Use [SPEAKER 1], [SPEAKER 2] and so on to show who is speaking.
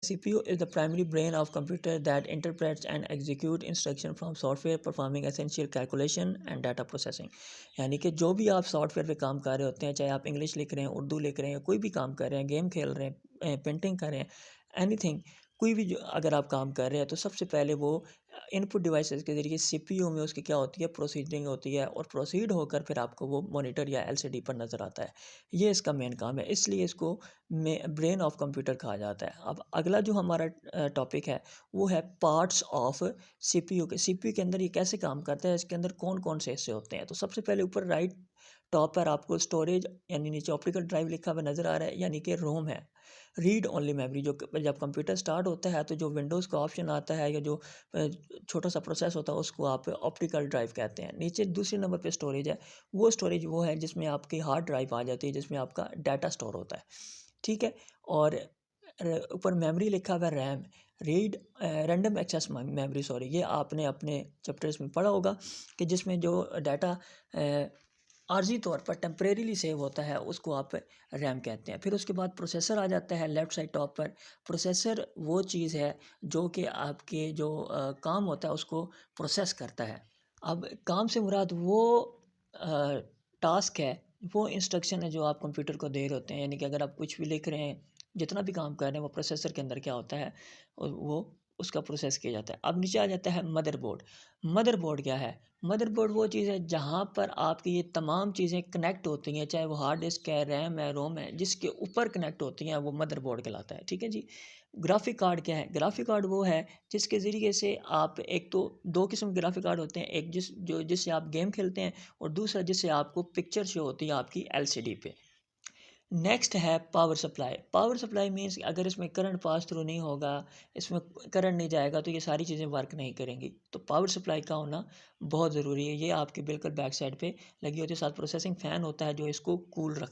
[SPEAKER 1] CPU is the primary brain of computer that interprets and execute instruction from software performing essential calculation and data processing। यानी कि जो भी आप software पे काम कर रहे होते हैं, चाहे आप इंग्लिश लिख रहे हैं, उर्दू लिख रहे हैं, कोई भी काम कर रहे हैं, गेम खेल रहे हैं, पेंटिंग कर रहे हैं, एनीथिंग, कोई भी जो अगर आप काम कर रहे हैं तो सबसे पहले वो इनपुट डिवाइसेस के ज़रिए सीपीयू में उसकी क्या होती है, प्रोसीडिंग होती है, और प्रोसीड होकर फिर आपको वो मॉनिटर या एलसीडी पर नज़र आता है। ये इसका मेन काम है, इसलिए इसको ब्रेन ऑफ कंप्यूटर कहा जाता है। अब अगला जो हमारा टॉपिक है वो है पार्ट्स ऑफ सीपीयू के। सीपीयू के अंदर ये कैसे काम करता है, इसके अंदर कौन कौन से हिस्से होते हैं। तो सबसे पहले ऊपर राइट टॉप पर आपको स्टोरेज यानी नीचे ऑप्टिकल ड्राइव लिखा हुआ नज़र आ रहा है, यानी कि रोम है, रीड ओनली मेमोरी। जो जब कंप्यूटर स्टार्ट होता है तो जो विंडोज़ का ऑप्शन आता है या जो छोटा सा प्रोसेस होता है उसको आप ऑप्टिकल ड्राइव कहते हैं। नीचे दूसरे नंबर पे स्टोरेज है, वो स्टोरेज वो है जिसमें आपकी हार्ड ड्राइव आ जाती है, जिसमें आपका डाटा स्टोर होता है, ठीक है। और ऊपर मेमोरी लिखा हुआ है RAM, read random access memory, sorry, ये आपने अपने चैप्टर्स में पढ़ा होगा कि जिसमें जो डाटा आर्जी तौर पर टेम्परेरीली सेव होता है उसको आप रैम कहते हैं। फिर उसके बाद प्रोसेसर आ जाता है लेफ़्ट साइड टॉप पर। प्रोसेसर वो चीज़ है जो कि आपके जो काम होता है उसको प्रोसेस करता है। अब काम से मुराद वो टास्क है, वो इंस्ट्रक्शन है जो आप कंप्यूटर को दे रहे होते हैं। यानी कि अगर आप कुछ भी लिख रहे हैं, जितना भी काम कर रहे हैं, वो प्रोसेसर के अंदर क्या होता है और वो उसका प्रोसेस किया जाता है। अब नीचे आ जाता है मदरबोर्ड। मदरबोर्ड क्या है? मदरबोर्ड वो चीज़ है जहाँ पर आपकी ये तमाम चीज़ें कनेक्ट होती हैं, चाहे वो हार्ड डिस्क है, रैम है, रोम है, जिसके ऊपर कनेक्ट होती हैं वो मदरबोर्ड कहलाता है, ठीक है जी। ग्राफिक कार्ड क्या है? ग्राफिक कार्ड वो है जिसके ज़रिए से आप, एक तो दो किस्म के ग्राफिक कार्ड होते हैं, एक जिससे आप गेम खेलते हैं और दूसरा जिससे आपको पिक्चर शो होती है आपकी एलसीडी पे। नेक्स्ट है power supply. Power supply means अगर इसमें करंट पास थ्रू नहीं होगा, इसमें करंट नहीं जाएगा तो ये सारी चीज़ें वर्क नहीं करेंगी। तो पावर सप्लाई का होना बहुत ज़रूरी है। ये आपके बिल्कुल बैक साइड पे लगी होती है, साथ प्रोसेसिंग फ़ैन होता है जो इसको कूल रखता है।